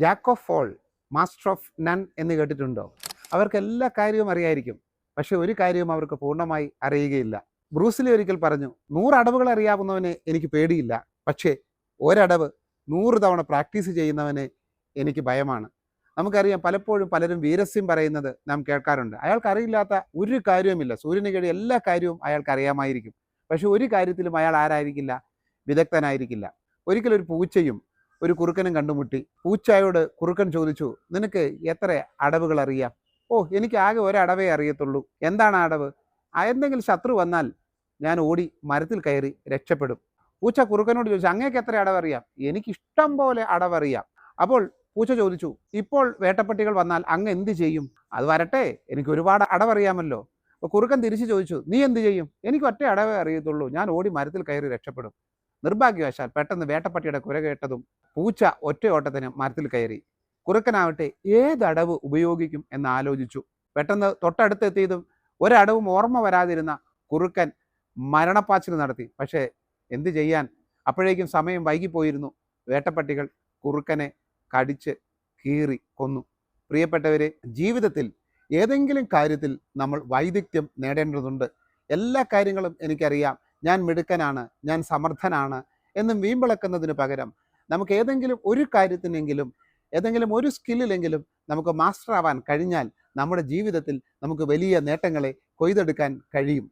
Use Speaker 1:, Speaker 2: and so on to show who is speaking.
Speaker 1: Jack of all master of none എന്ന് കേട്ടിട്ടുണ്ടോ? അവർക്ക് എല്ലാ കാര്യവും അറിയായിരിക്കും, പക്ഷെ ഒരു കാര്യവും അവർക്ക് പൂർണ്ണമായി അറിയുകയില്ല. ബ്രൂസ്ലി ഒരിക്കൽ പറഞ്ഞു, 100 അടവുകൾ അറിയാവുന്നവനെ എനിക്ക് പേടിയില്ല, പക്ഷേ ഒരടവ് 100 തവണ പ്രാക്ടീസ് ചെയ്യുന്നവനെ എനിക്ക് ഭയമാണ്. നമുക്കറിയാം, പലപ്പോഴും പലരും വീരസ്യം പറയുന്നത് നാം കേൾക്കാറുണ്ട്. അയാൾക്കറിയില്ലാത്ത ഒരു കാര്യവുമില്ല, സൂര്യന് കീഴിൽ എല്ലാ കാര്യവും അയാൾക്ക് അറിയാമായിരിക്കും, പക്ഷെ ഒരു കാര്യത്തിലും അയാൾ ആരായിരിക്കില്ല, വിദഗ്ധനായിരിക്കില്ല. ഒരിക്കലൊരു പൂച്ചയും ഒരു കുറുക്കനും കണ്ടുമുട്ടി. പൂച്ചയോട് കുറുക്കൻ ചോദിച്ചു, നിനക്ക് എത്ര അടവുകൾ അറിയാം? ഓ, എനിക്ക് ആകെ ഒരടവേ അറിയത്തുള്ളൂ. എന്താണ് ആ അടവ്? എന്തെങ്കിലും ശത്രു വന്നാൽ ഞാൻ ഓടി മരത്തിൽ കയറി രക്ഷപ്പെടും. പൂച്ച കുറുക്കനോട് ചോദിച്ചു, അങ്ങേക്ക് എത്ര അടവറിയാം? എനിക്ക് ഇഷ്ടം പോലെ അടവറിയാം. അപ്പോൾ പൂച്ച ചോദിച്ചു, ഇപ്പോൾ വേട്ടപ്പട്ടികൾ വന്നാൽ അങ്ങ് എന്ത് ചെയ്യും? അത് വരട്ടെ, എനിക്ക് ഒരുപാട് അടവറിയാമല്ലോ. അപ്പോൾ കുറുക്കൻ തിരിച്ചു ചോദിച്ചു, നീ എന്ത് ചെയ്യും? എനിക്ക് ഒറ്റ അടവേ അറിയത്തുള്ളൂ, ഞാൻ ഓടി മരത്തിൽ കയറി രക്ഷപ്പെടും. നിർഭാഗ്യവശാൽ പെട്ടെന്ന് വേട്ടപ്പട്ടിയുടെ കുര കേട്ടതും പൂച്ച ഒറ്റ ഓട്ടത്തിന് മരത്തിൽ കയറി. കുറുക്കനാവട്ടെ ഏതടവ് ഉപയോഗിക്കും എന്ന് ആലോചിച്ചു. പെട്ടെന്ന് തൊട്ടടുത്തെത്തിയതും ഒരടവും ഓർമ്മ വരാതിരുന്ന കുറുക്കൻ മരണപ്പാച്ചിൽ നടത്തി. പക്ഷേ എന്ത് ചെയ്യാൻ, അപ്പോഴേക്കും സമയം വൈകിപ്പോയിരുന്നു. വേട്ടപ്പട്ടികൾ കുറുക്കനെ കടിച്ച് കീറി കൊന്നു. പ്രിയപ്പെട്ടവരെ, ജീവിതത്തിൽ ഏതെങ്കിലും കാര്യത്തിൽ നമ്മൾ വൈദഗ്ധ്യം നേടേണ്ടതുണ്ട്. എല്ലാ കാര്യങ്ങളും എനിക്കറിയാം, ഞാൻ മിടുക്കനാണ്, ഞാൻ സമർത്ഥനാണ് എന്നും വീമ്പിളക്കുന്നതിന് പകരം നമുക്ക് ഏതെങ്കിലും ഒരു കാര്യത്തിനെങ്കിലും, ഏതെങ്കിലും ഒരു സ്കില്ലിലെങ്കിലും നമുക്ക് മാസ്റ്റർ ആവാൻ കഴിഞ്ഞാൽ നമ്മുടെ ജീവിതത്തിൽ നമുക്ക് വലിയ നേട്ടങ്ങളെ കൊയ്തെടുക്കാൻ കഴിയും.